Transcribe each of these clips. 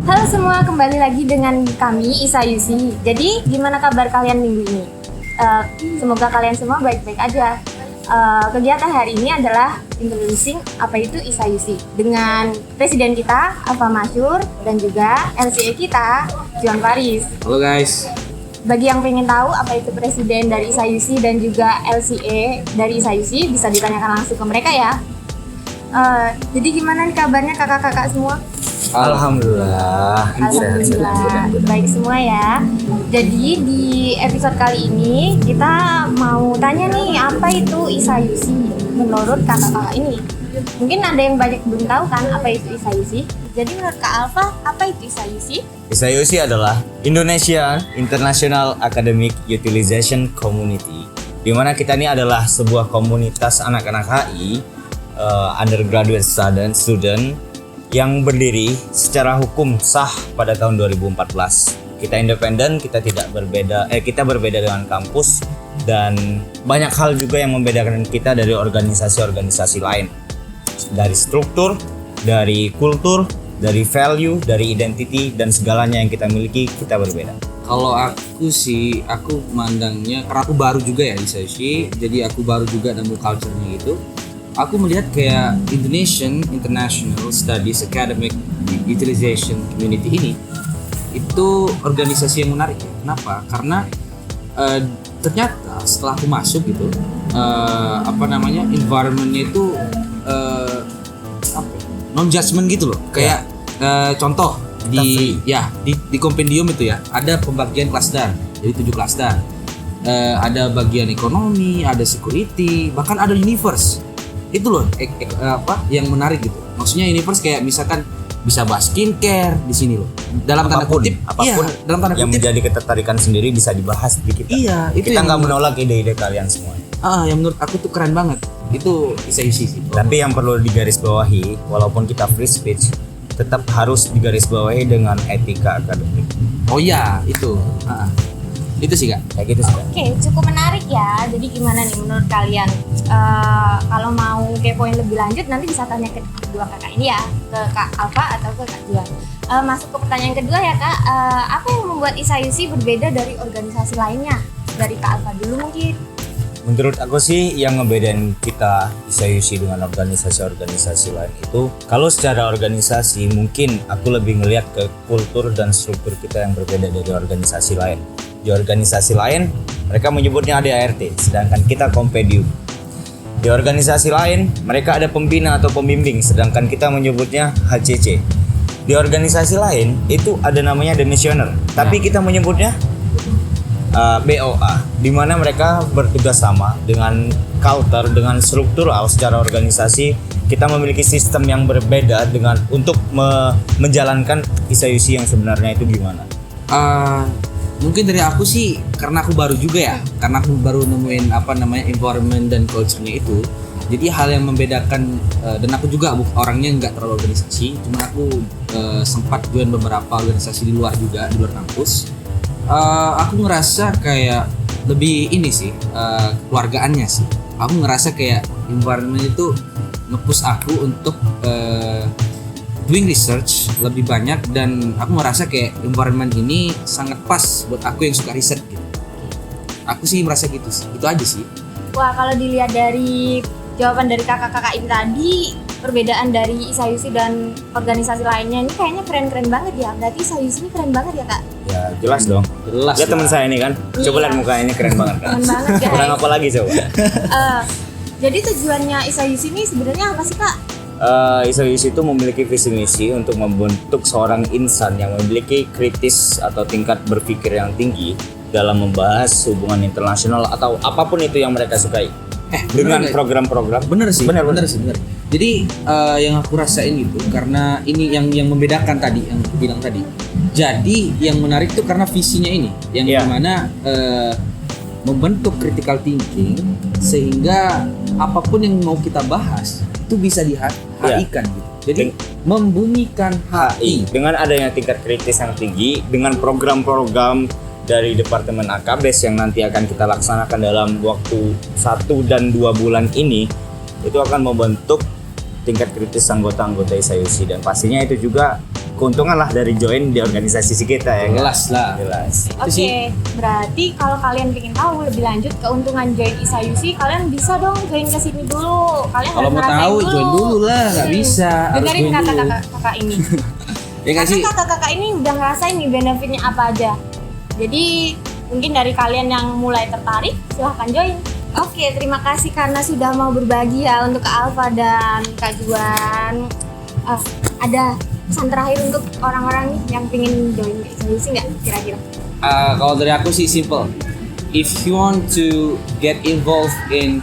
Halo semua, kembali lagi dengan kami Isa Yusi. Jadi gimana kabar kalian minggu ini? Semoga kalian semua baik-baik aja. Kegiatan hari ini adalah introducing apa itu Isa Yusi dengan presiden kita Alfa Masyur dan juga LCA kita Juan Faris. Halo guys. Bagi yang pengen tahu apa itu presiden dari Isa Yusi dan juga LCA dari Isa Yusi, bisa ditanyakan langsung ke mereka ya. Jadi gimana nih kabarnya kakak-kakak semua? Alhamdulillah Baik semua ya. Jadi di episode kali ini kita mau tanya nih, apa itu Isa Yusi menurut kakak-kakak ini? Mungkin ada yang banyak belum tahu kan apa itu Isa Yusi. Jadi menurut Kak Alfa, apa itu Isa Yusi? Isa Yusi adalah Indonesia International Academic Utilization Community, di mana kita ini adalah sebuah komunitas anak-anak HI, undergraduate student yang berdiri secara hukum sah pada tahun 2014. Kita independen, kita berbeda dengan kampus, dan banyak hal juga yang membedakan kita dari organisasi-organisasi lain. Dari struktur, dari kultur, dari value, dari identity, dan segalanya yang kita miliki, kita berbeda. Kalau aku mandangnya, karena aku baru juga ya di Isa-Yusi, jadi aku baru juga nemu culture-nya gitu. Aku melihat kayak Indonesian International Studies Academic Utilization Community ini itu organisasi yang menarik ya. Kenapa? Karena ternyata setelah aku masuk gitu, environment-nya itu non judgment gitu loh. Kayak contoh di kompendium itu ya, ada pembagian klasdan. Jadi 7 klasdan. Ada bagian ekonomi, ada security, bahkan ada universe. Itu loh yang menarik gitu. Maksudnya universe kayak misalkan bisa bahas skincare di sini loh. Dalam tanda kutip apapun dalam tanda yang kutip menjadi ketertarikan sendiri bisa dibahas di kita. Iya, itu kita yang nggak menolak ide-ide kalian semua. yang menurut aku tuh keren banget. Itu Isa Yusi sih. Tapi yang perlu digarisbawahi, walaupun kita free speech, tetap harus digarisbawahi dengan etika akademik. Oh iya, itu. Itu sih Kak. Kayak gitu sih. Oke, cukup menarik ya. Jadi gimana nih menurut kalian? Kalau mau kepoin lebih lanjut nanti bisa tanya ke kedua kakak ini ya, ke Kak Alfa atau ke Kak Juan. Masuk ke pertanyaan kedua ya Kak, apa yang membuat Isa Yusi berbeda dari organisasi lainnya? Dari Kak Alfa dulu mungkin. Menurut aku sih yang ngebedain kita Isa Yusi dengan organisasi-organisasi lain itu, kalau secara organisasi mungkin aku lebih ngelihat ke kultur dan struktur kita yang berbeda dari organisasi lain. Di organisasi lain mereka menyebutnya ADART, sedangkan kita kompendium. Di organisasi lain mereka ada pembina atau pembimbing, sedangkan kita menyebutnya HCC. Di organisasi lain itu ada namanya demisioner, tapi kita menyebutnya BOA, di mana mereka bertugas sama dengan culture, dengan struktural secara organisasi. Kita memiliki sistem yang berbeda dengan untuk menjalankan Isa Yusi yang sebenarnya itu gimana? Mungkin dari aku sih, karena aku baru juga ya, karena aku baru nemuin environment dan culture-nya itu. Jadi hal yang membedakan, dan aku juga orangnya nggak terlalu organisasi, cuma aku sempat join beberapa organisasi di luar juga, di luar kampus. Aku ngerasa kayak lebih ini sih, kekeluargaannya sih. Aku ngerasa kayak environment itu nge-push aku untuk doing research lebih banyak, dan aku merasa kayak environment ini sangat pas buat aku yang suka riset gitu. Aku sih merasa gitu sih, itu aja sih. Wah, kalau dilihat dari jawaban dari kakak-kakak ini tadi, perbedaan dari Isa Yusi dan organisasi lainnya ini kayaknya keren-keren banget ya. Berarti Isa Yusi ini keren banget ya Kak? Ya jelas dong. Jelas. Lihat teman saya ini kan, coba lihat mukanya keren banget kan. Keren banget guys. Kurang apa lagi coba? Jadi tujuannya Isa Yusi ini sebenarnya apa sih Kak? Isa Yusi itu memiliki visi misi untuk membentuk seorang insan yang memiliki kritis atau tingkat berpikir yang tinggi dalam membahas hubungan internasional atau apapun itu yang mereka sukai. Dengan program-program. Bener sih. Bener. Jadi yang aku rasain itu karena ini yang membedakan tadi yang aku bilang tadi. Jadi yang menarik tuh karena visinya ini, yang dimana membentuk critical thinking sehingga apapun yang mau kita bahas itu bisa di-HI-kan gitu. Jadi membumikan HI dengan adanya tingkat kritis yang tinggi, dengan program-program dari Departemen AKBS yang nanti akan kita laksanakan dalam waktu 1 dan 2 bulan ini, itu akan membentuk tingkat kritis anggota-anggota ISAYUSI, dan pastinya itu juga keuntungan lah dari join di organisasi kita ya. Jelas lah. Jelas. Oke, berarti kalau kalian ingin tahu lebih lanjut keuntungan join ISAYUSI, kalian bisa dong join ke sini dulu. Kalian Kalau harus mau ngerasain tahu join dulu lah, nggak bisa. Harus Dengerin join kata dulu. kakak ini. Ya nggak Karena sih? kakak-kakak ini udah ngerasain nih benefitnya apa aja. Jadi mungkin dari kalian yang mulai tertarik, silahkan join. Oke, terima kasih karena sudah mau berbagi ya untuk Kak Alfa dan Kak Juan. Ada pesan terakhir untuk orang-orang nih yang pengen join ke ISAYUSI nggak kira-kira? Kalau dari aku sih simple. If you want to get involved in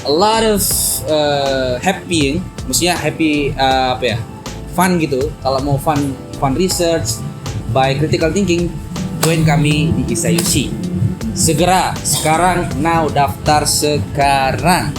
a lot of happying, maksudnya happy fun gitu. Kalau mau fun research by critical thinking, join kami di ISAYUSI. Segera, sekarang, now, daftar sekarang.